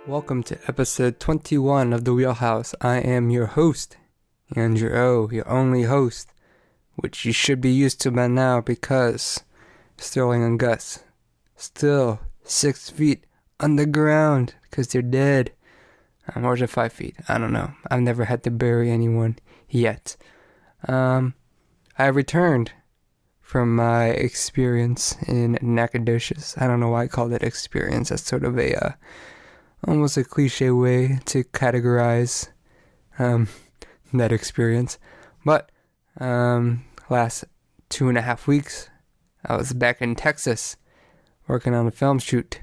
Welcome to episode 21 of the Wheelhouse. I am your host, Andrew, your only host, which you should be used to by now because Sterling and Gus still 6 feet underground because they're dead. Or is it 5 feet? I don't know. I've never had to bury anyone yet. I returned from my experience in Nacogdoches. I don't know why I called it experience. That's sort of almost a cliche way to categorize that experience. But last 2.5 weeks, I was back in Texas working on a film shoot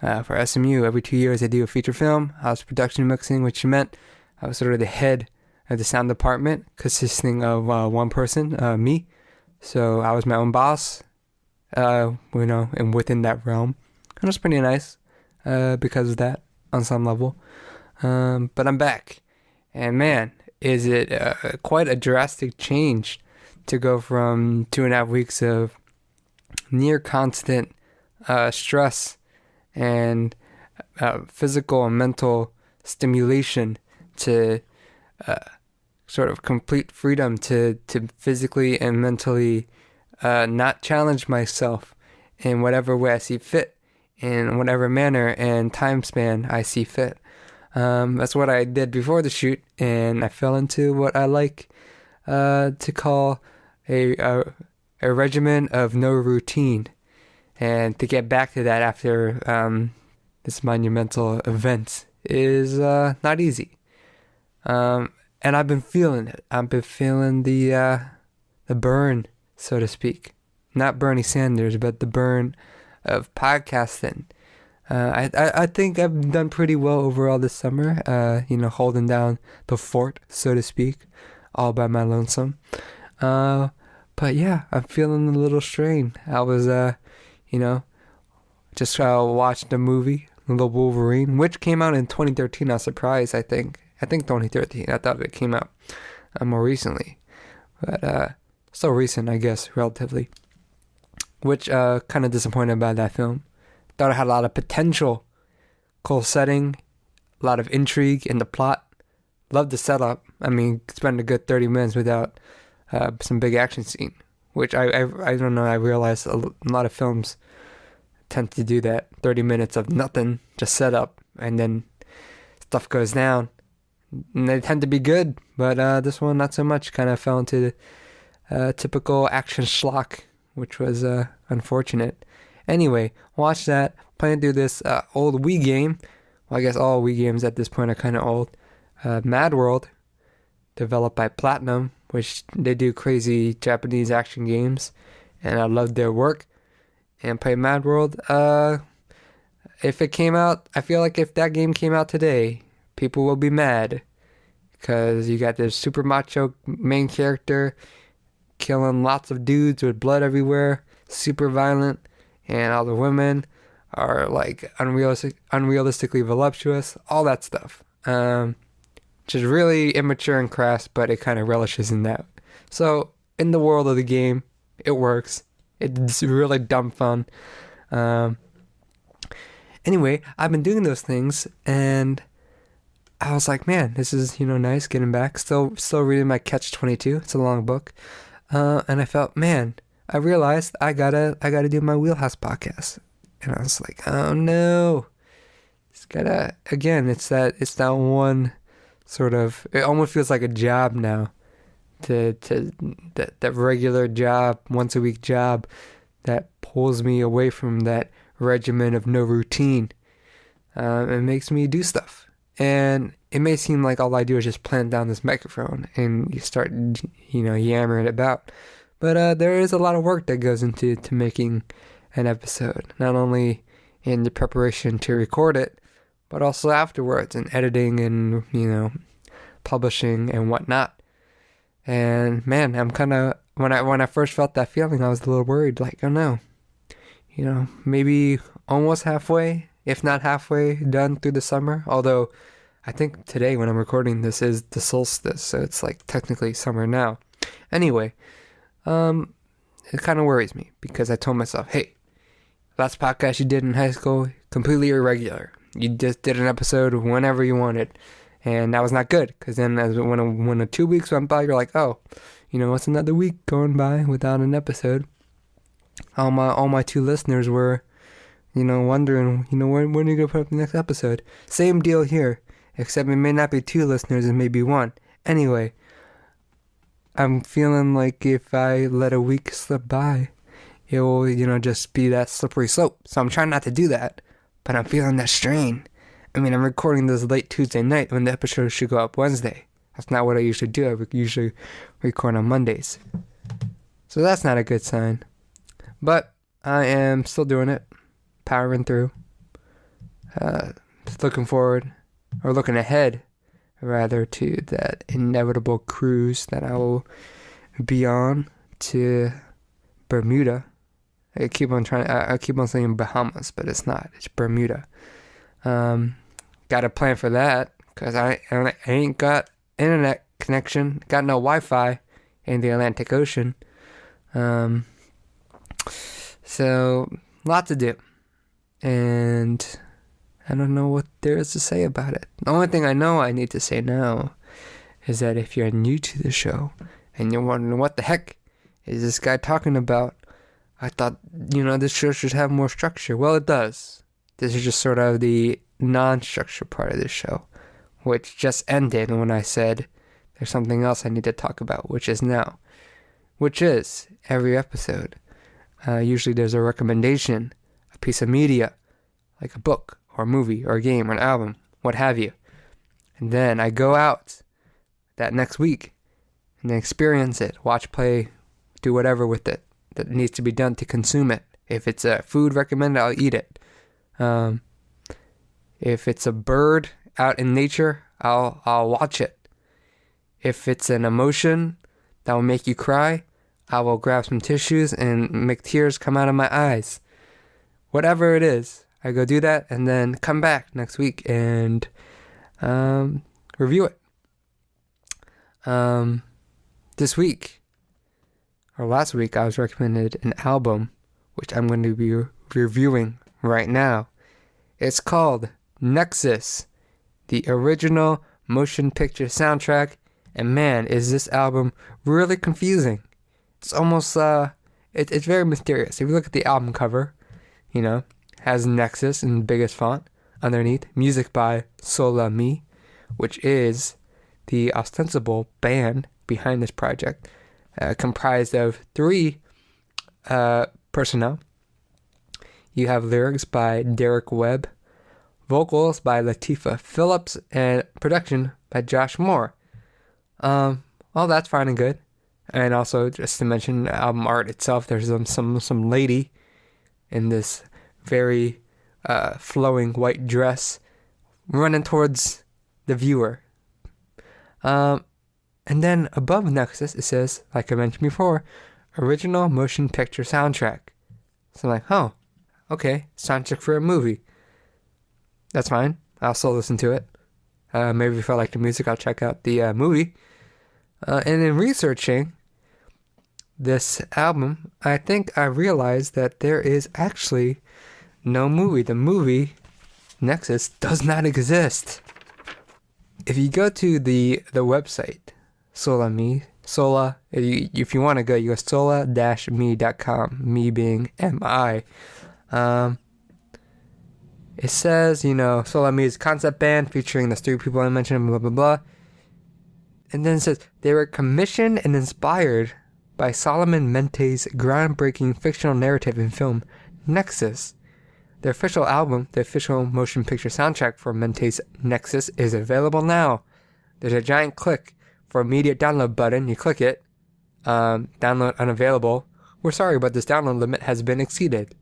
for SMU. Every 2 years, I do a feature film. I was production mixing, which meant I was sort of the head of the sound department, consisting of one person, me. So I was my own boss, and within that realm. And it was pretty nice. Because of that, on some level. But I'm back. And man, is it quite a drastic change to go from 2.5 weeks of near constant stress and physical and mental stimulation to sort of complete freedom to physically and mentally not challenge myself in whatever way I see fit. In whatever manner and time span I see fit. That's what I did before the shoot, and I fell into what I like to call a regimen of no routine. And to get back to that after this monumental event is not easy. And I've been feeling it. I've been feeling the burn, so to speak. Not Bernie Sanders, but the burn of podcasting. I think I've done pretty well overall this summer, holding down the fort, so to speak, all by my lonesome. But yeah, I'm feeling a little strain. I was, just watched the movie, The Wolverine, which came out in 2013. I was surprised, I think 2013. I thought it came out more recently. But still recent, I guess, relatively. Which kind of disappointed about that film. Thought it had a lot of potential. Cool setting, a lot of intrigue in the plot. Loved the setup. I mean, spend a good 30 minutes without some big action scene. Which I don't know, I realized a lot of films tend to do that. 30 minutes of nothing, just set up, and then stuff goes down. And they tend to be good, but this one not so much. Kind of fell into typical action schlock, which was unfortunate. Anyway, watch that. Playing through this old Wii game. Well, I guess all Wii games at this point are kind of old. Mad World, developed by Platinum, which they do crazy Japanese action games, and I love their work. And play Mad World. If it came out, I feel like if that game came out today, people will be mad. Because you got this super macho main character killing lots of dudes with blood everywhere, super violent, and all the women are like unrealistically voluptuous, all that stuff. Which is really immature and crass, but it kind of relishes in that. So, in the world of the game, it works. It's really dumb fun. Anyway, I've been doing those things, and I was like, man, this is, nice getting back. Still reading my Catch-22. It's a long book. And I felt, man, I realized I gotta do my Wheelhouse podcast. And I was like, oh no. It's that one sort of, it almost feels like a job now. That regular job, once a week job that pulls me away from that regimen of no routine. It makes me do stuff. And it may seem like all I do is just plant down this microphone and you start, yammering about. But there is a lot of work that goes into making an episode. Not only in the preparation to record it, but also afterwards in editing and, publishing and whatnot. And man, I'm kind of, when I first felt that feeling, I was a little worried, like, oh no, maybe almost halfway, if not halfway done through the summer. Although I think today when I'm recording this is the solstice, so it's like technically summer now. Anyway, it kind of worries me because I told myself, hey, last podcast you did in high school, completely irregular. You just did an episode whenever you wanted. And that was not good, because then when the 2 weeks went by, you're like, oh, it's another week going by without an episode. All my 2 listeners were, wondering, when are you going to put up the next episode? Same deal here, except it may not be 2 listeners, it may be 1. Anyway, I'm feeling like if I let a week slip by, it will, just be that slippery slope. So I'm trying not to do that, but I'm feeling that strain. I mean, I'm recording this late Tuesday night when the episode should go up Wednesday. That's not what I usually do. I usually record on Mondays. So that's not a good sign. But I am still doing it. Powering through. Looking ahead, rather, to that inevitable cruise that I will be on to Bermuda. I keep on saying Bahamas, but it's not. It's Bermuda. Got a plan for that, because I ain't got internet connection, got no Wi-Fi in the Atlantic Ocean. So, lot to do. And I don't know what there is to say about it. The only thing I know I need to say now is that if you're new to the show and you're wondering what the heck is this guy talking about, I thought, this show should have more structure. Well, it does. This is just sort of the non-structure part of this show, which just ended when I said there's something else I need to talk about, which is every episode. Usually there's a recommendation, a piece of media, like a book or a movie or a game or an album, what have you. And then I go out that next week and then experience it, watch, play, do whatever with it that needs to be done to consume it. If it's a food recommended, I'll eat it. If it's a bird out in nature, I'll watch it. If it's an emotion that will make you cry, I will grab some tissues and make tears come out of my eyes. Whatever it is, I go do that and then come back next week and review it. This week, or last week, I was recommended an album, which I'm going to be reviewing right now. It's called Nexus, the original motion picture soundtrack. And man, is this album really confusing. It's almost, it's very mysterious. If you look at the album cover, has Nexus in the biggest font. Underneath, music by Sola-Mi, which is the ostensible band behind this project, comprised of 3 personnel. You have lyrics by Derek Webb, vocals by Latifah Phillips, and production by Josh Moore. All that's fine and good. And also, just to mention, album art itself, there's some lady in this very flowing white dress running towards the viewer. And then above Nexus, it says, like I mentioned before, original motion picture soundtrack. So I'm like, oh, okay, soundtrack for a movie. That's fine. I'll still listen to it. Maybe if I like the music, I'll check out the movie. And in researching this album, I think I realized that there is actually no movie. The movie, Nexus, does not exist. If you go to the website, Sola-Mi, if you want to go, you go sola-mi.com, me being M-I. It says, Sola-Mi is a concept band featuring the 3 people I mentioned, blah, blah, blah. And then it says, they were commissioned and inspired by Solomon Mente's groundbreaking fictional narrative and film, Nexus. The official album, the official motion picture soundtrack for Mente's Nexus, is available now. There's a giant click for immediate download button. You click it, download unavailable. We're sorry, but this download limit has been exceeded.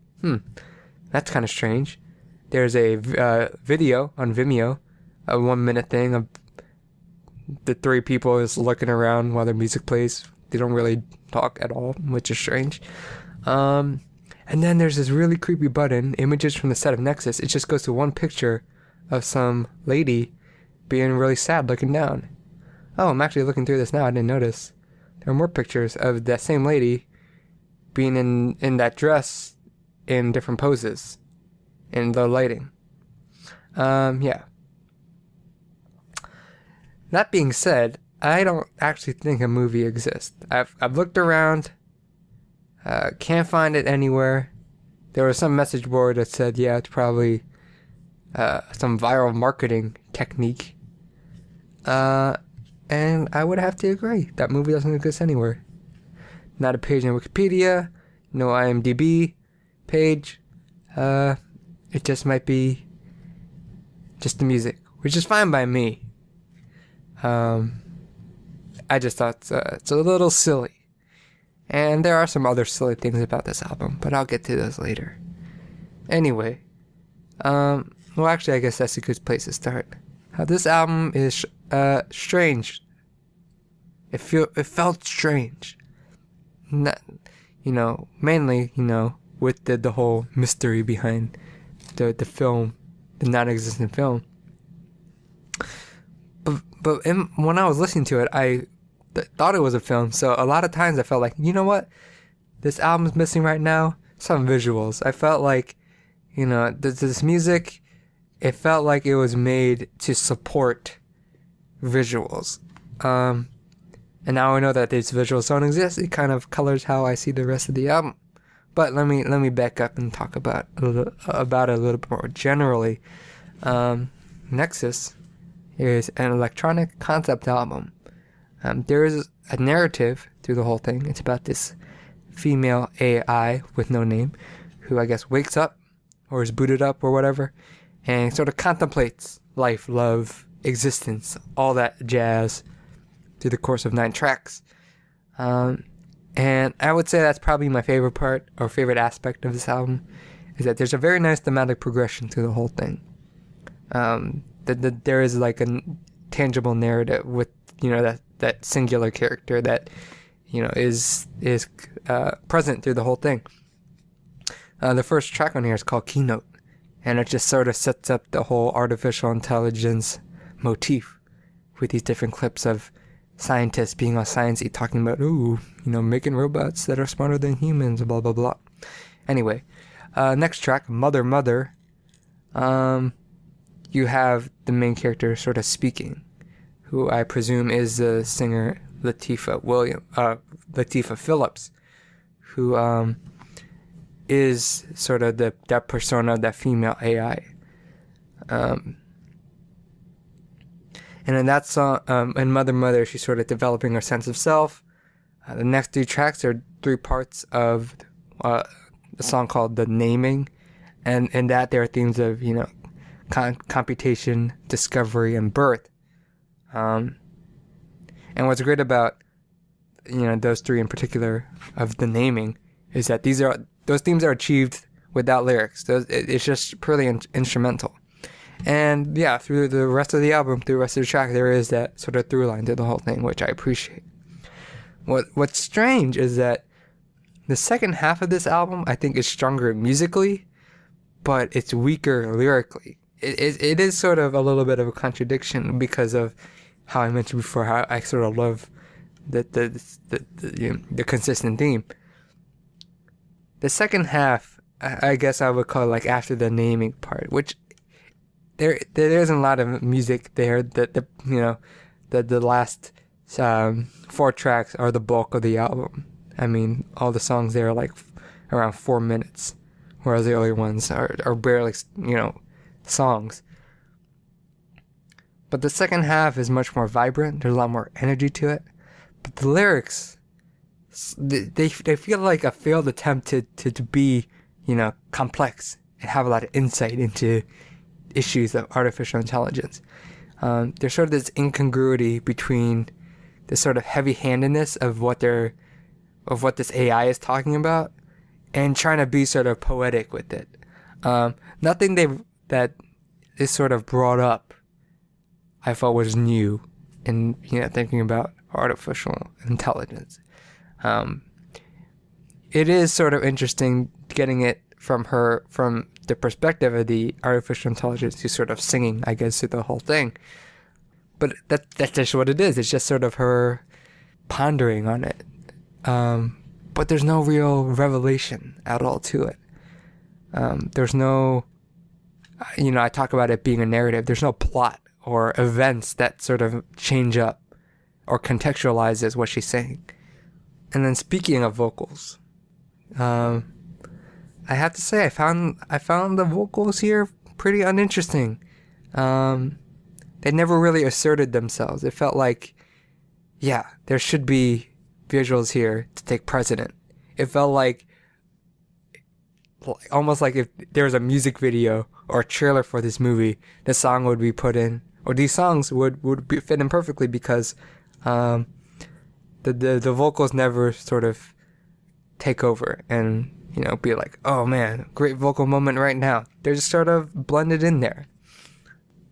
That's kind of strange. There's a video on Vimeo, a 1-minute thing of the 3 people is looking around while their music plays. They don't really talk at all, which is strange. And then there's this really creepy button, images from the set of Nexus. It just goes to one picture of some lady being really sad looking down. Oh, I'm actually looking through this now. I didn't notice. There are more pictures of that same lady being in that dress in different poses in low lighting. Yeah. That being said, I don't actually think a movie exists. I've looked around, can't find it anywhere. There was some message board that said, yeah, it's probably some viral marketing technique. And I would have to agree. That movie doesn't exist anywhere. Not a page in Wikipedia, no IMDb page. It just might be just the music, which is fine by me. I just thought it's a little silly. And there are some other silly things about this album, but I'll get to those later. Anyway, well, actually, I guess that's a good place to start. This album is strange. It felt strange. Not, mainly, with the whole mystery behind the film, the non-existent film. But when I was listening to it, I thought it was a film. So a lot of times I felt like, you know what? This album's missing right now? Some visuals. I felt like, this music, it felt like it was made to support visuals. And now I know that these visuals don't exist. It kind of colors how I see the rest of the album. But let me back up and talk about it a little bit more generally. Nexus is an electronic concept album. There is a narrative through the whole thing. It's about this female AI with no name who I guess wakes up or is booted up or whatever and sort of contemplates life, love, existence, all that jazz through the course of 9 tracks. And I would say that's probably my favorite part or favorite aspect of this album is that there's a very nice thematic progression through the whole thing. There is like a tangible narrative with, that singular character that, is present through the whole thing. The first track on here is called Keynote, and it just sort of sets up the whole artificial intelligence motif with these different clips of scientists being all sciencey talking about, making robots that are smarter than humans, blah, blah, blah. Anyway, next track, Mother, Mother. You have the main character sort of speaking, who I presume is the singer Latifah Phillips, who is sort of that persona, that female AI. And in that song, in Mother, Mother, she's sort of developing her sense of self. The next 3 tracks are 3 parts of the song called The Naming. And in that, there are themes of, computation, discovery, and birth. And what's great about, those 3 in particular of The Naming is that those themes are achieved without lyrics. It's just purely instrumental. And yeah, through the rest of the album, through the rest of the track, there is that sort of through line through the whole thing, which I appreciate. What's strange is that the second half of this album, I think, is stronger musically, but it's weaker lyrically. It is sort of a little bit of a contradiction because of how I mentioned before, how I sort of love the consistent theme. The second half, I guess I would call it like after the naming part, which there isn't a lot of music there. The last 4 tracks are the bulk of the album. I mean, all the songs there are like around 4 minutes, whereas the earlier ones are barely, songs. But the second half is much more vibrant. There's a lot more energy to it. But the lyrics, they feel like a failed attempt to be, complex and have a lot of insight into issues of artificial intelligence. There's sort of this incongruity between the sort of heavy-handedness of what this AI is talking about and trying to be sort of poetic with it. Nothing that is sort of brought up I thought was new in thinking about artificial intelligence. It is sort of interesting getting it from the perspective of the artificial intelligence who's sort of singing, I guess, through the whole thing. But that's just what it is. It's just sort of her pondering on it. But there's no real revelation at all to it. There's no I talk about it being a narrative. There's no plot or events that sort of change up or contextualizes what she's saying. And then speaking of vocals, I have to say I found the vocals here pretty uninteresting. They never really asserted themselves. It felt like, yeah, there should be visuals here to take precedent. It felt like almost like if there was a music video or a trailer for this movie, the song would be put in, or these songs would fit in perfectly because the vocals never sort of take over and be like, oh man, great vocal moment right now. They're just sort of blended in there,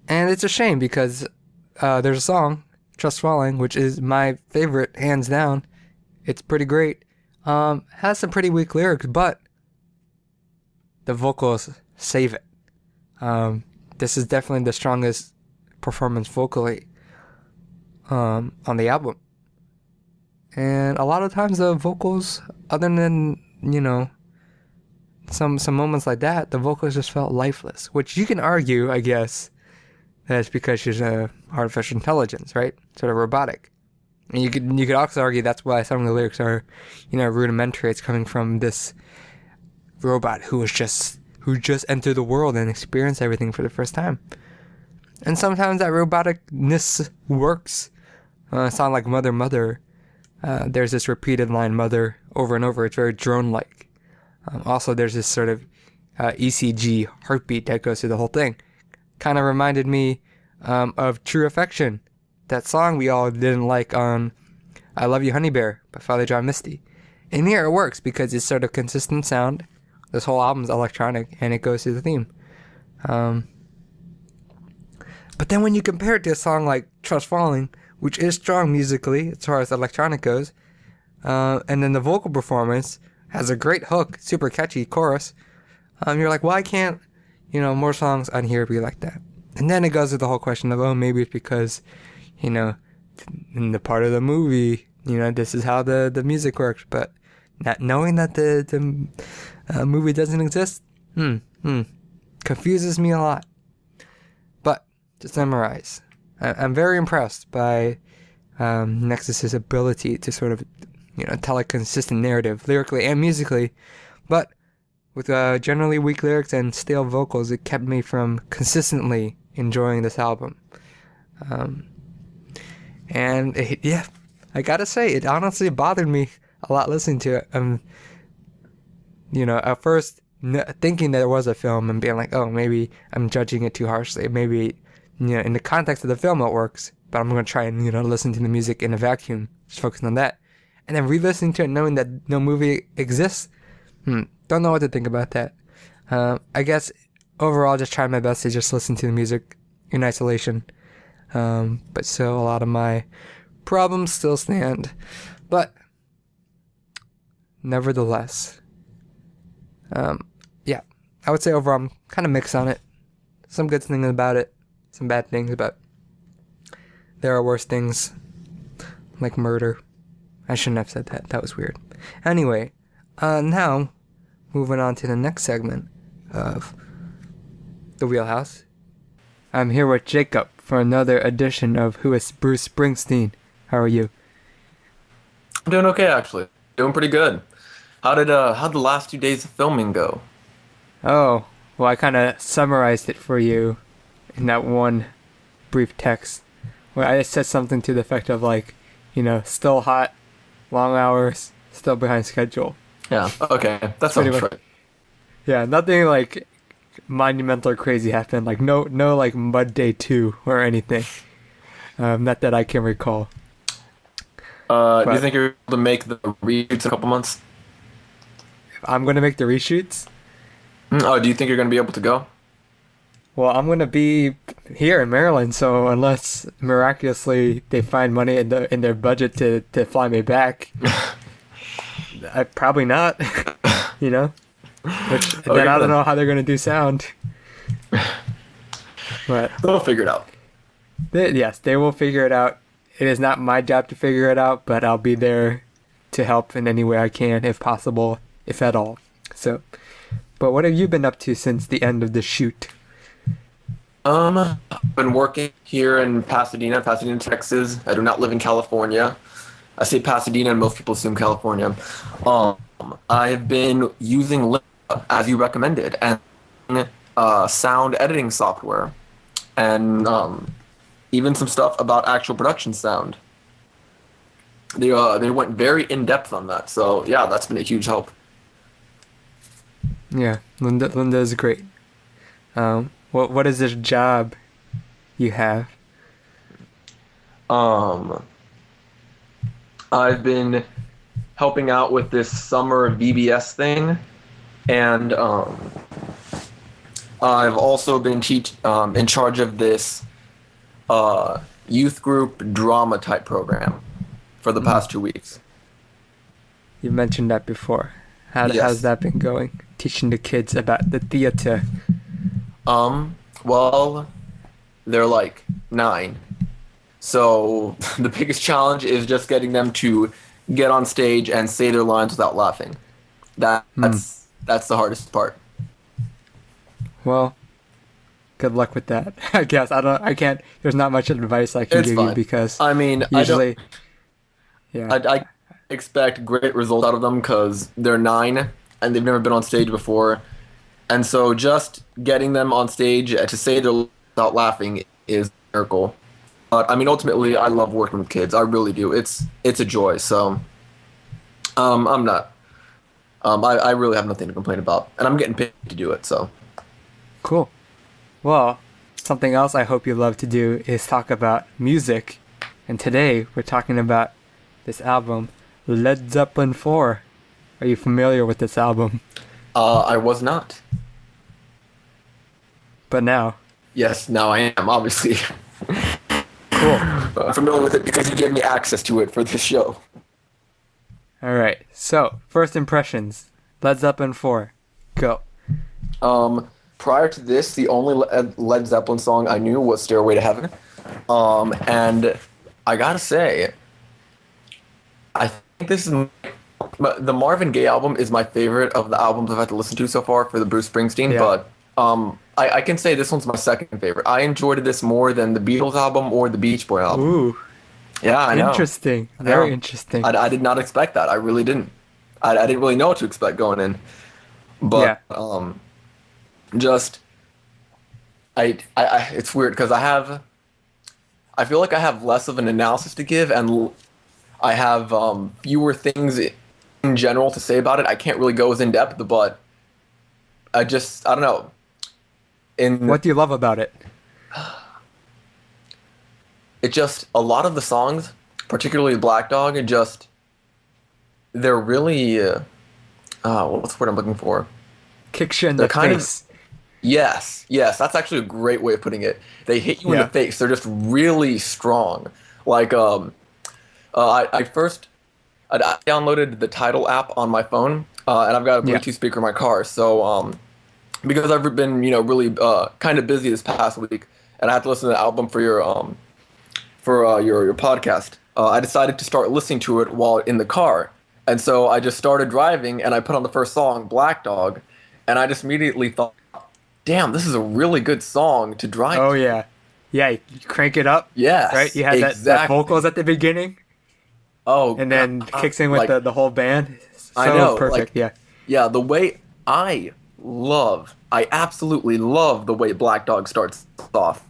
and it's a shame because there's a song, Trust Falling, which is my favorite hands down. It's pretty great. Has some pretty weak lyrics, but the vocals save it. This is definitely the strongest performance vocally on the album. And a lot of times the vocals, other than, some moments like that, the vocals just felt lifeless, which you can argue, I guess, that it's because she's artificial intelligence, right? Sort of robotic. And you could also argue that's why some of the lyrics are, rudimentary. It's coming from this robot who just entered the world and experienced everything for the first time. And sometimes that roboticness works. A song like Mother, Mother, there's this repeated line, Mother, over and over. It's very drone-like. Also, there's this sort of ECG heartbeat that goes through the whole thing. Kind of reminded me of True Affection, that song we all didn't like on I Love You, Honey Bear by Father John Misty. And here it works because it's sort of consistent sound. This whole album's electronic, and it goes through the theme. But then when you compare it to a song like Trust Falling, which is strong musically as far as electronic goes, and then the vocal performance has a great hook, super catchy chorus, you're like, why can't, more songs on here be like that? And then it goes to the whole question of, maybe it's because, in the part of the movie, this is how the music works, but not knowing that the movie doesn't exist, confuses me a lot. But to summarize, I'm very impressed by Nexus's ability to sort of, tell a consistent narrative, lyrically and musically, but with generally weak lyrics and stale vocals, it kept me from consistently enjoying this album. And I gotta say, it honestly bothered me a lot listening to it. At first thinking that it was a film and being like, oh, maybe I'm judging it too harshly. Maybe, in the context of the film it works, but I'm going to try and, listen to the music in a vacuum, just focusing on that. And then re-listening to it knowing that no movie exists, don't know what to think about that. I guess overall just trying my best to just listen to the music in isolation. But still a lot of my problems still stand. But nevertheless, I would say overall I'm kind of mixed on it. Some good things about it, some bad things, but there are worse things, like murder. I shouldn't have said that. That was weird. Anyway, now moving on to the next segment of the Wheelhouse. I'm here with Jacob for another edition of Who is Bruce Springsteen. How are you? I'm doing okay, actually. Doing pretty good. How'd the last 2 days of filming go? Oh, well, I kind of summarized it for you in that one brief text where I said something to the effect of like, still hot, long hours, still behind schedule. Yeah, okay. That sounds right. Yeah, nothing like monumental or crazy happened. Like no like mud day 2 or anything. Not that I can recall. Do you think you're able to make the reshoots in a couple months? I'm going to make the reshoots? Oh, do you think you're going to be able to go? Well, I'm going to be here in Maryland, so unless miraculously they find money in their budget to fly me back, probably not, Which, then I don't know how they're going to do sound. But they'll figure it out. Yes, they will figure it out. It is not my job to figure it out, but I'll be there to help in any way I can, if possible, if at all. So, but what have you been up to since the end of the shoot? I've been working here in Pasadena, Texas. I do not live in California. I say Pasadena, and most people assume California. Um, I've been using Lynda, as you recommended, and sound editing software, and even some stuff about actual production sound. They went very in depth on that. So yeah, that's been a huge help. Yeah, Linda is great. What is this job you have? Um, I've been helping out with this summer VBS thing, and I've also been in charge of this youth group drama type program for the Mm, past 2 weeks. you mentioned that before. How's Yes. that been going? Teaching the kids about the theater. Well, they're like 9. So the biggest challenge is just getting them to get on stage and say their lines without laughing. Hmm. That's the hardest part. Well, good luck with that. I guess I can't. There's not much advice I can It's give you fine. because I mean, usually, yeah, I expect great results out of them because they're 9 and they've never been on stage before. And so just getting them on stage to say their lines without laughing is a miracle. But I mean, ultimately, I love working with kids. I really do. It's a joy. So I'm not. I really have nothing to complain about, and I'm getting paid to do it. So cool. Well, something else I hope you love to do is talk about music. And today we're talking about this album, Led Zeppelin IV. Are you familiar with this album? I was not. But now, Yes, now I am. Obviously, cool. I'm familiar with it because you gave me access to it for this show. All right. So, first impressions. Led Zeppelin IV. Go. Prior to this, the only Led Zeppelin song I knew was "Stairway to Heaven," and I gotta say, I think this is the Marvin Gaye album is my favorite of the albums I've had to listen to so far for the Bruce Springsteen, Yeah. but I can say this one's my second favorite. I enjoyed this more than the Beatles album or the Beach Boy album. Ooh, Yeah, I know. interesting. I Very know. interesting. I did not expect that. I really didn't. I didn't really know what to expect going in. But Yeah. just it's weird because I feel like I have less of an analysis to give, and I have fewer things in general to say about it. I can't really go as in depth, but I don't know. In What do you love about it? it just a lot of the songs, particularly Black Dog, they're really what's the word I'm looking for? Kicks you in They're the kind of face. yes, that's actually a great way of putting it. They hit you in the Yeah. face. They're just really strong. Like I first I downloaded the Tidal app on my phone, and I've got a Yeah. Bluetooth speaker in my car. So because I've been really kind of busy this past week, and I had to listen to the album for your podcast, I decided to start listening to it while in the car. And so I just started driving, and I put on the first song, Black Dog, and I just immediately thought, damn, this is a really good song to drive Oh to. yeah. Yeah, you crank it up, right? Yes, You had that exactly. vocals at the beginning Oh and God, then kicks in with like the whole band. I So know, perfect. Yeah. yeah, the way I absolutely love the way Black Dog starts off.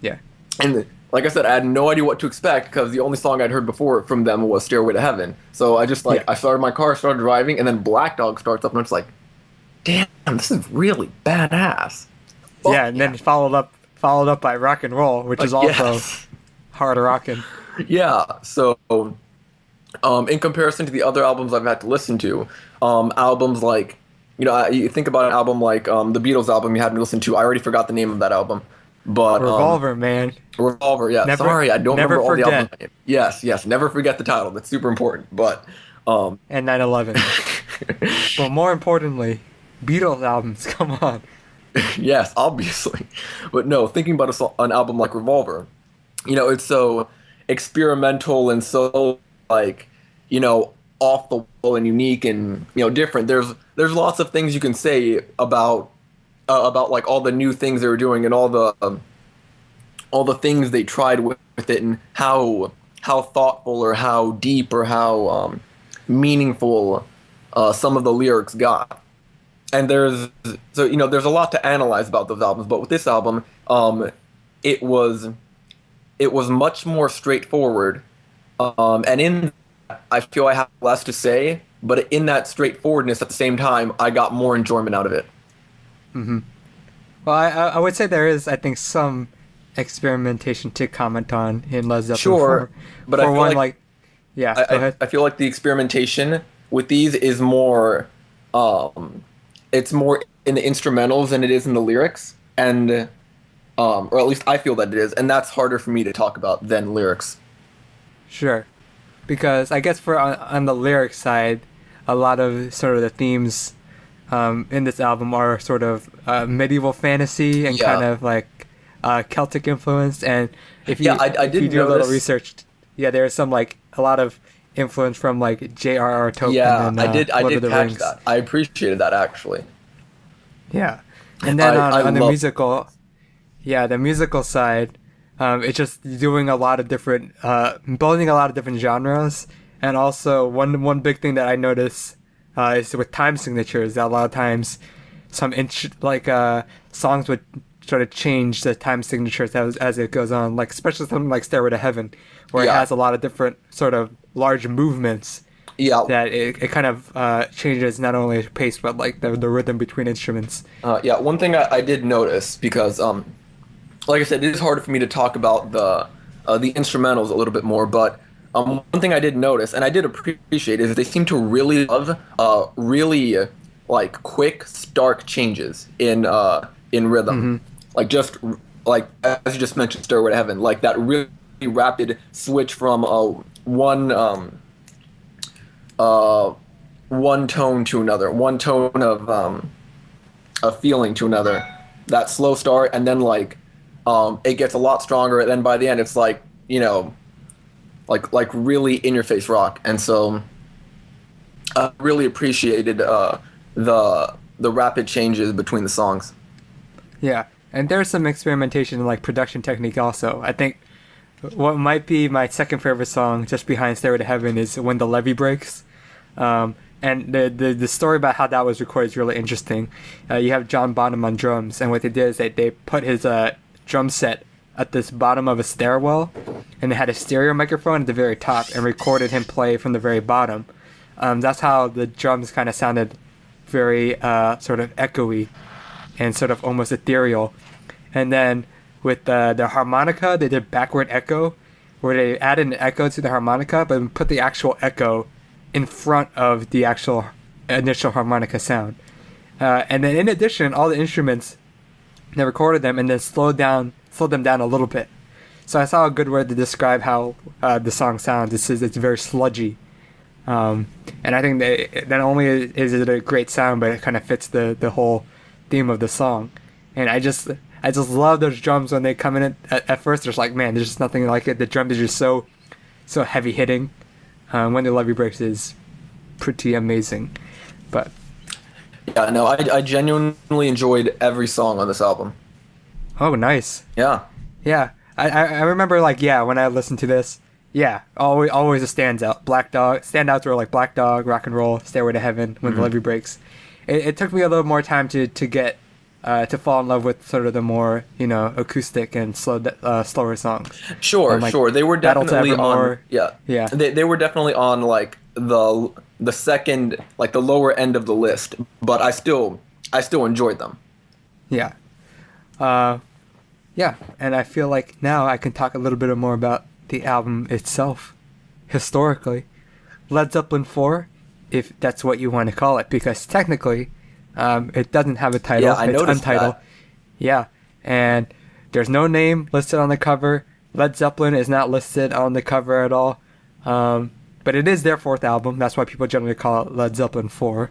Yeah. And like I said, I had no idea what to expect because the only song I'd heard before from them was "Stairway to Heaven." So I just Yeah. I started my car, started driving, and then Black Dog starts up, and I'm just like, damn, this is really badass. Yeah, Fuck and yeah, then followed up by rock and roll, which is like also yes, hard rocking. yeah. So in comparison to the other albums I've had to listen to, albums like, you think about an album like the Beatles album you had me listen to. I already forgot the name of that album, but Revolver, man. Revolver. Yeah, Never sorry, I don't never remember all the album forget. names. Yes, never forget the title. That's super important. But um, And 9/11. But more importantly, Beatles albums. Come on. yes, obviously. But no, thinking about an album like Revolver, it's so experimental and so like, you know, off the wall and unique and different. There's lots of things you can say about about like all the new things they were doing and all the things they tried with it, and how thoughtful or how deep or how meaningful some of the lyrics got. And there's a lot to analyze about those albums, but with this album, it was much more straightforward, and in that, I feel I have less to say, but in that straightforwardness at the same time, I got more enjoyment out of it. Mm-hmm. Well, I would say there is, I think, some experimentation to comment on in Led Zeppelin Sure, 4. but For I feel one, like yeah, go ahead. I feel like the experimentation with these is more, it's more in the instrumentals than it is in the lyrics, and or at least I feel that it is, and that's harder for me to talk about than lyrics. Sure. Because I guess for on the lyric side, a lot of sort of the themes in this album are sort of medieval fantasy and Yeah. kind of like Celtic influence. And if you Yeah, I if you did do a little notice. research, yeah, there's some like a lot of influence from like J.R.R. Tolkien Yeah, and I Lord did of the catch Rings. that. I appreciated that actually. Yeah, and then I on the love. musical, yeah, the musical side, it's just doing a lot of different, blending a lot of different genres, and also one big thing that I notice is with time signatures. That a lot of times, songs would sort of change the time signatures as it goes on. Like especially something like "Stairway to Heaven," where it Yeah, has a lot of different sort of large movements yeah, that it kind of changes not only pace but like the rhythm between instruments. yeah. One thing I did notice because like I said, it is harder for me to talk about the instrumentals a little bit more. But one thing I did notice, and I did appreciate, is they seem to really love really like quick, stark changes in rhythm, Mm-hmm. like just like as you just mentioned, "Stairway to Heaven," like that really rapid switch from uh, one tone to another, one tone of a feeling to another. That slow start, and then like it gets a lot stronger. And then by the end, it's like like really in your face rock. And so I really appreciated the rapid changes between the songs. Yeah, and there's some experimentation in like production technique also. I think what might be my second favorite song, just behind "Stairway to Heaven," is "When the Levee Breaks." And the story about how that was recorded is really interesting. You have John Bonham on drums, and what they did is they put his drum set at this bottom of a stairwell, and they had a stereo microphone at the very top and recorded him play from the very bottom. That's how the drums kind of sounded very sort of echoey and sort of almost ethereal. And then with the harmonica, they did backward echo, where they added an echo to the harmonica, but put the actual echo in front of the actual initial harmonica sound. And then in addition, all the instruments, they recorded them and then slowed them down a little bit. So I saw a good word to describe how the song sounds. It's very sludgy. And I think that not only is it a great sound, but it kind of fits the whole theme of the song. And I just love those drums when they come in. At first, there's like, man, there's just nothing like it. The drums are just so heavy hitting. When the Levee Breaks is pretty amazing. But Yeah, no, I genuinely enjoyed every song on this album. oh, nice. Yeah. Yeah, I remember like when I listened to this, always a standout. Standouts were like Black Dog, Rock and Roll, Stairway to Heaven, When the Levee Breaks. It took me a little more time to get to fall in love with sort of the more acoustic and slower songs. Sure, Like sure. They were Battle to definitely on. Evermore. Yeah, Yeah. They were definitely on like the second, like the lower end of the list, but I still enjoyed them. Yeah. Yeah, and I feel like now I can talk a little bit more about the album itself, historically. Led Zeppelin IV, if that's what you want to call it, because technically, it doesn't have a title. Yeah, I it's noticed untitled. that. Yeah, and there's no name listed on the cover. Led Zeppelin is not listed on the cover at all. But it is their fourth album. That's why people generally call it Led Zeppelin IV.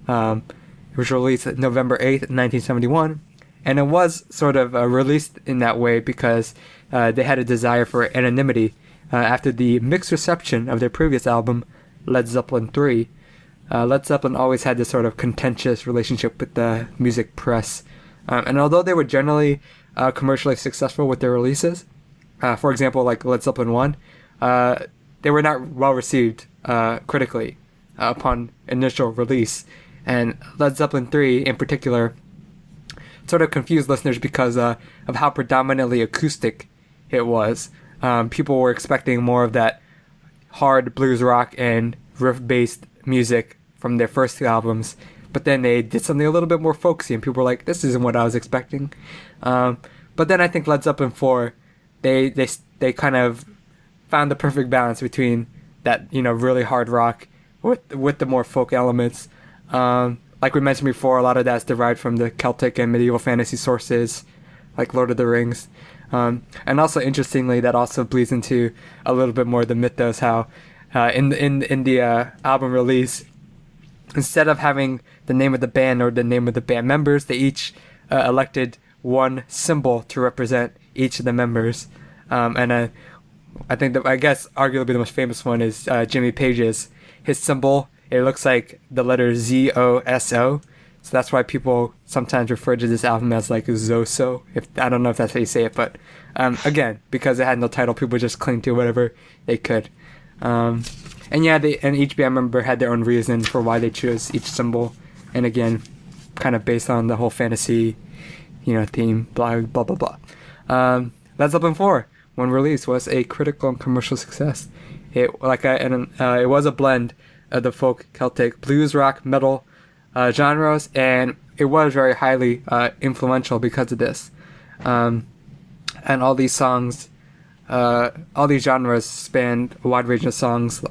It was released November 8th, 1971. And it was sort of released in that way because they had a desire for anonymity after the mixed reception of their previous album, Led Zeppelin III. Led Zeppelin always had this sort of contentious relationship with the music press. And although they were generally commercially successful with their releases, for example, like Led Zeppelin 1, they were not well received critically upon initial release. And Led Zeppelin III in particular sort of confused listeners because of how predominantly acoustic it was. People were expecting more of that hard blues rock and riff-based music from their first two albums, but then they did something a little bit more folksy, and people were like, "This isn't what I was expecting." But then I think Led Zeppelin IV, they kind of found the perfect balance between that really hard rock with the more folk elements. Like we mentioned before, a lot of that's derived from the Celtic and medieval fantasy sources, like Lord of the Rings. And also, interestingly, that also bleeds into a little bit more of the mythos, how in the album release, instead of having the name of the band or the name of the band members, they each elected one symbol to represent each of the members. And I think I guess arguably the most famous one is Jimmy Page's. His symbol, it looks like the letter ZOSO. So that's why people sometimes refer to this album as like Zoso. I don't know if that's how you say it, but again, because it had no title, people just cling to whatever they could. And each band member had their own reason for why they chose each symbol. And again, kind of based on the whole fantasy, theme, blah blah blah blah. Led Zeppelin IV, when released, was a critical and commercial success. It was a blend of the folk, Celtic, blues, rock, metal genres, and it was very highly influential because of this. And all these songs, all these genres spanned a wide range of songs,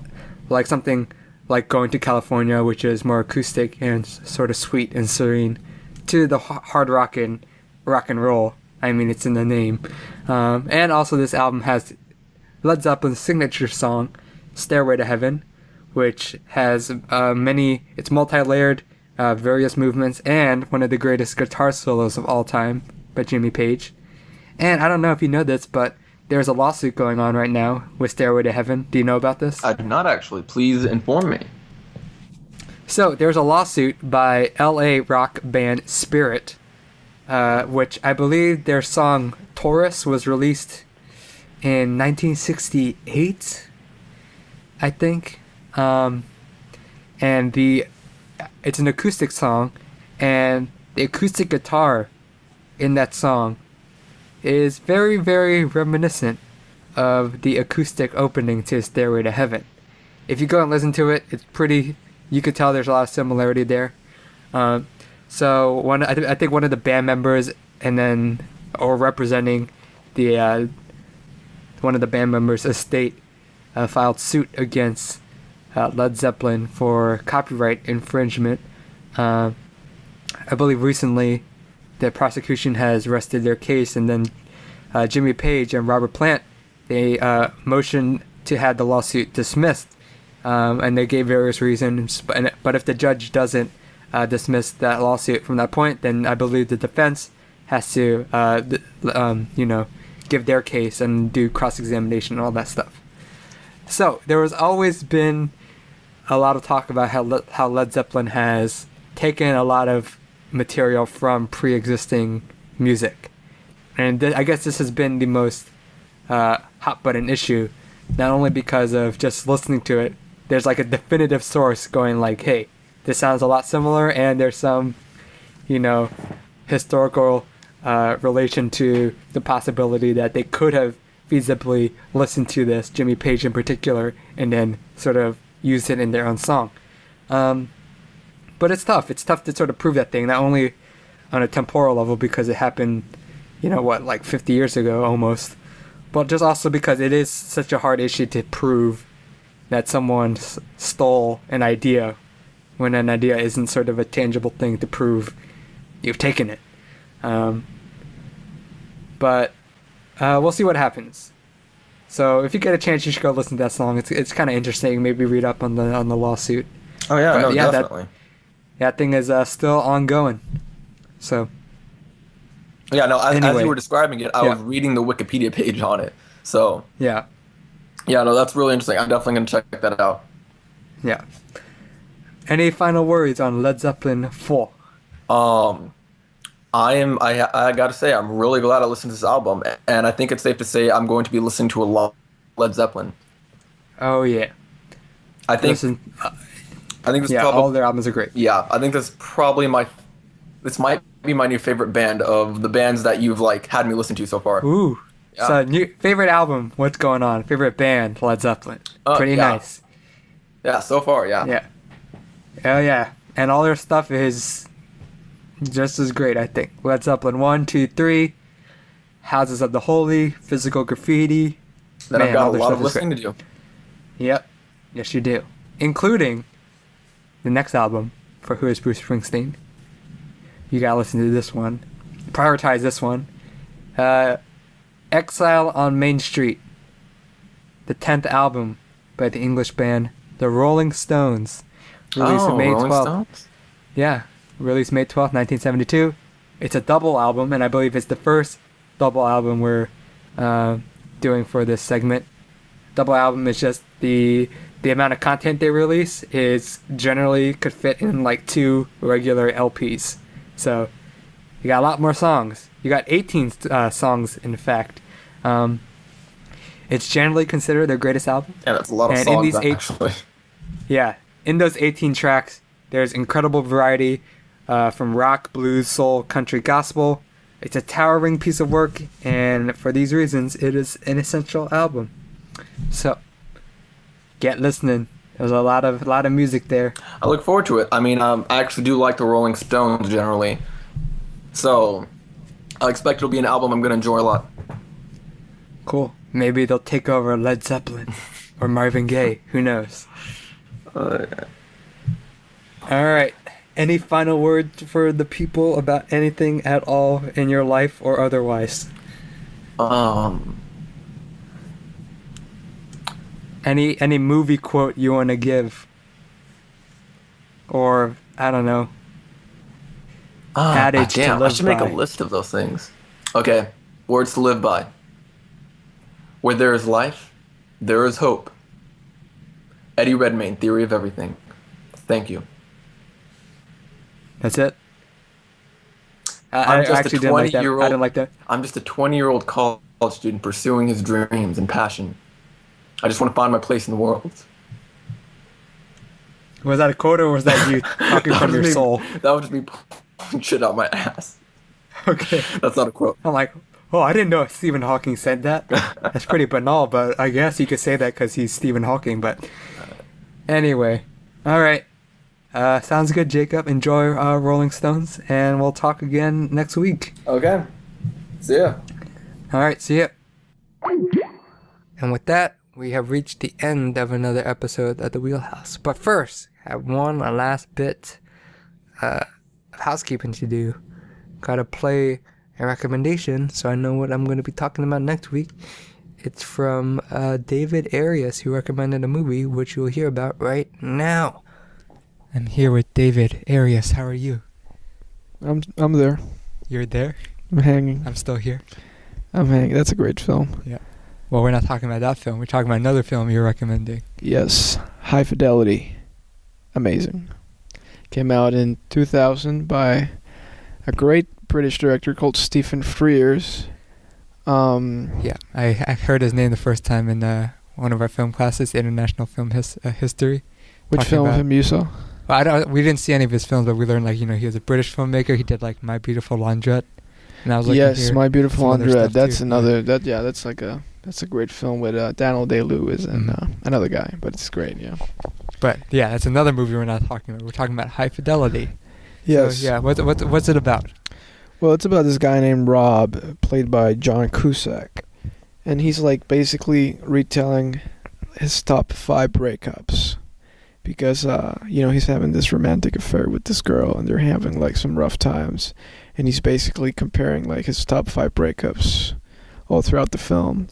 like something like Going to California, which is more acoustic and sort of sweet and serene, to the hard rock and roll. I mean, it's in the name. And also this album has Led Zeppelin's signature song, Stairway to Heaven, which has it's multi-layered, various movements, and one of the greatest guitar solos of all time by Jimmy Page. And I don't know if you know this, but there's a lawsuit going on right now with Stairway to Heaven. Do you know about this? I do not actually. Please inform me. So there's a lawsuit by LA rock band Spirit, which I believe their song Taurus was released in 1968, I think. And it's an acoustic song, and the acoustic guitar in that song is very, very reminiscent of the acoustic opening to Stairway to Heaven. If you go and listen to it, you could tell there's a lot of similarity there. So I think one of the band members or representing one of the band members' estate filed suit against Led Zeppelin for copyright infringement. I believe recently the prosecution has rested their case, and then Jimmy Page and Robert Plant, they motioned to have the lawsuit dismissed, and they gave various reasons. But if the judge doesn't dismiss that lawsuit from that point, then I believe the defense has to, give their case and do cross-examination and all that stuff. So there has always been a lot of talk about how Led Zeppelin has taken a lot of material from pre-existing music, and I guess this has been the most hot button issue, not only because of just listening to it. There's like a definitive source going like, hey, this sounds a lot similar, and there's some historical relation to the possibility that they could have feasibly listened to this, Jimmy Page in particular, and then sort of used it in their own song. But it's tough. It's tough to sort of prove that thing, not only on a temporal level because it happened, like 50 years ago almost, but just also because it is such a hard issue to prove that someone stole an idea when an idea isn't sort of a tangible thing to prove you've taken it. But we'll see what happens. So if you get a chance, you should go listen to that song. It's kind of interesting. Maybe read up on the lawsuit. Oh yeah, but, definitely. That thing is still ongoing. So. Yeah, no. As anyway, you were describing it, I was reading the Wikipedia page on it. So. Yeah. Yeah, no, that's really interesting. I'm definitely gonna check that out. Yeah. Any final words on Led Zeppelin IV? I gotta say, I'm really glad I listened to this album, and I think it's safe to say I'm going to be listening to a lot of Led Zeppelin. Oh yeah. I think Listen, I think this yeah, probably all their albums are great. yeah, I think this might be my new favorite band of the bands that you've like had me listen to so far. Ooh. Yeah. So, new favorite album, what's going on? Favorite band, Led Zeppelin. Pretty Yeah. nice. Yeah, so far, yeah. Yeah. Oh yeah. And all their stuff is just as great, I think. Led Zeppelin 1, 2, 3, Houses of the Holy, Physical Graffiti. Then Man, I've got all a their lot stuff of is great. listening to do. Yep. Yes, you do. Including the next album for Who is Bruce Springsteen. You gotta listen to this one. Prioritize this one. Exile on Main Street. The 10th album by the English band The Rolling Stones. Released May Rolling 12th. Stones? Yeah. Released May 12th, 1972. It's a double album, and I believe it's the first double album we're doing for this segment. Double album is just the amount of content they release is generally could fit in like 2 regular LPs. So you got a lot more songs. You got 18 songs, in fact. It's generally considered their greatest album. Yeah, that's a lot of And songs, in these actually. Yeah, in those 18 tracks, there's incredible variety from rock, blues, soul, country, gospel. It's a towering piece of work, and for these reasons, it is an essential album. So, get listening. There's a lot of music there. I look forward to it. I mean, I actually do like the Rolling Stones generally. So, I expect it'll be an album I'm going to enjoy a lot. Cool. Maybe they'll take over Led Zeppelin or Marvin Gaye. Who knows? All right. Any final words for the people about anything at all in your life or otherwise? Any movie quote you want to give? Or, I don't know. Adage damn, to live I should make by. a list of those things. Okay, words to live by. Where there is life, there is hope. Eddie Redmayne, Theory of Everything. Thank you. That's it? I'm I just actually a didn't like that. 20-year-old. I didn't like that. I'm just a 20-year-old college student pursuing his dreams and passion. I just want to find my place in the world. Was that a quote or was that you talking That from was your me- soul? That would just be pulling shit out my ass. Okay. That's not a quote. I'm like, oh, I didn't know Stephen Hawking said that. That's pretty banal, but I guess you could say that because he's Stephen Hawking. But anyway, all right. Sounds good, Jacob. Enjoy Rolling Stones, and we'll talk again next week. Okay. See ya. All right, see ya. And with that, we have reached the end of another episode of the Wheelhouse. But first, I have one last bit of housekeeping to do. Gotta play a recommendation so I know what I'm going to be talking about next week. It's from David Arias, who recommended a movie, which you'll hear about right now. I'm here with David Arias. How are you? I'm there. You're there? I'm hanging. I'm still here. I'm hanging. That's a great film. Yeah. Well, we're not talking about that film. We're talking about another film you're recommending. Yes. High Fidelity. Amazing. Came out in 2000 by a great British director called Stephen Frears. Yeah, I heard his name the first time in one of our film classes, International Film History. Which film of him you saw? Well, we didn't see any of his films, but we learned, like, he was a British filmmaker. He did, like, My Beautiful Laundrette. And I was looking Yes, here, My Beautiful some other Laundrette. stuff That's too. another. That's a great film with Daniel Day-Lewis and another guy. But it's great. Yeah. But yeah, that's another movie we're not talking about. We're talking about High Fidelity. Yes. So, yeah. What's it about? Well, it's about this guy named Rob, played by John Cusack, and he's like basically retelling his top 5 breakups, because he's having this romantic affair with this girl, and they're having like some rough times, and he's basically comparing like his top 5 breakups all throughout the film.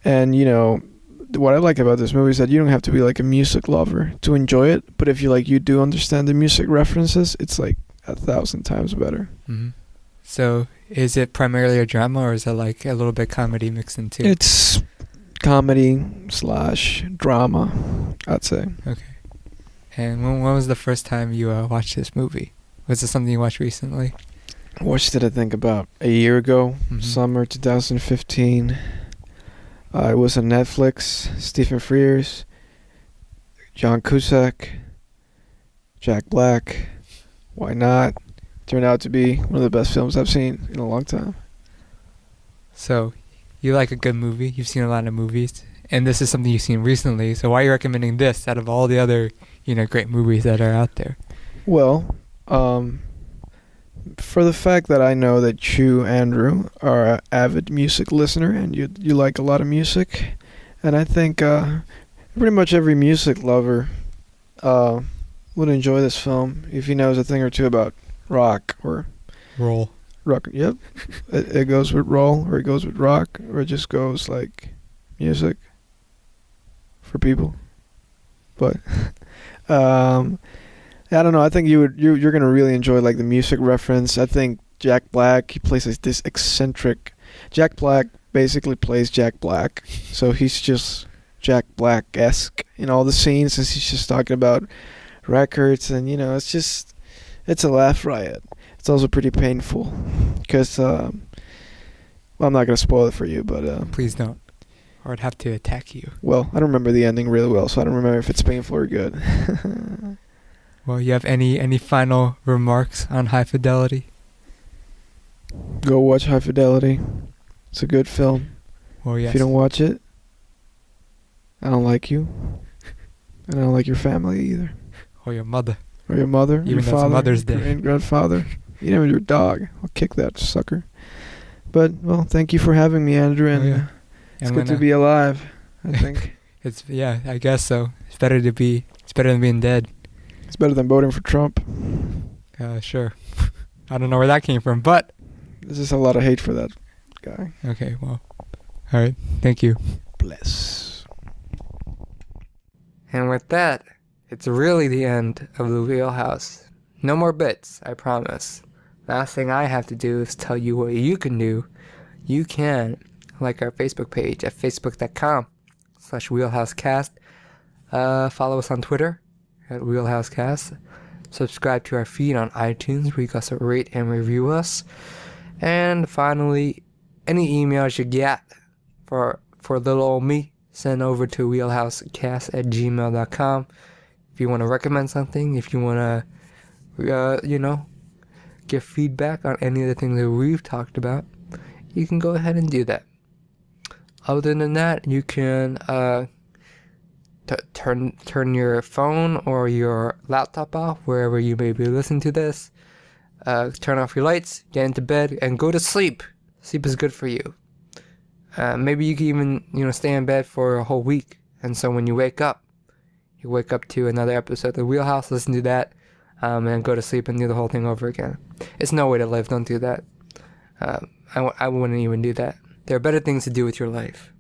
And what I like about this movie is that you don't have to be like a music lover to enjoy it, but if you do understand the music references, it's like 1,000 times better. Mm-hmm. So, is it primarily a drama, or is it like a little bit comedy mixed in too? It's comedy/drama, I'd say. Okay. And when was the first time you watched this movie? Was it something you watched recently? Watched it, I think, about a year ago, Mhm. summer 2015. It was on Netflix. Stephen Frears, John Cusack, Jack Black. Why not? Turned out to be one of the best films I've seen in a long time. So, you like a good movie. You've seen a lot of movies. And this is something you've seen recently. So why are you recommending this out of all the other, great movies that are out there? Well, for the fact that I know that you, Andrew, are an avid music listener and you like a lot of music, and I think pretty much every music lover would enjoy this film if he knows a thing or two about rock or Roll. rock. Yep, it goes with roll, or it goes with rock, or it just goes like music for people. But I don't know. I think you're gonna really enjoy like the music reference. I think Jack Black, he plays this eccentric. Jack Black basically plays Jack Black, so he's just Jack Black-esque in all the scenes, and he's just talking about records, and it's a laugh riot. It's also pretty painful because well, I'm not gonna spoil it for you, but Please don't. Or I'd have to attack you. well, I don't remember the ending really well, so I don't remember if it's painful or good. Well, you have any final remarks on High Fidelity? Go watch High Fidelity. It's a good film. Well, yes. If you don't watch it, I don't like you. And I don't like your family either. Or your mother. Or your mother, Even your though it's father, Mother's your Day. great-grandfather, even your dog. I'll kick that sucker. But, well, thank you for having me, Andrew, and yeah. it's good to be alive, I think. I guess so. It's better than being dead. It's better than voting for Trump. Sure. I don't know where that came from, but There's just a lot of hate for that guy. okay, well. All right. Thank you. Bless. And with that, it's really the end of the Wheelhouse. No more bits, I promise. Last thing I have to do is tell you what you can do. You can like our Facebook page at facebook.com/wheelhousecast. Follow us on Twitter at wheelhousecast. Subscribe to our feed on iTunes where you can also rate and review us. And finally, any emails you get for little old me, send over to wheelhousecast@gmail.com. If you want to recommend something, if you want to, give feedback on any of the things that we've talked about, you can go ahead and do that. Other than that, you can turn your phone or your laptop off wherever you may be listening to this. Turn off your lights, get into bed, and go to sleep. Sleep is good for you. Maybe you can even, stay in bed for a whole week. And so when you wake up to another episode of The Wheelhouse, listen to that, and go to sleep and do the whole thing over again. It's no way to live. Don't do that. I wouldn't even do that. There are better things to do with your life.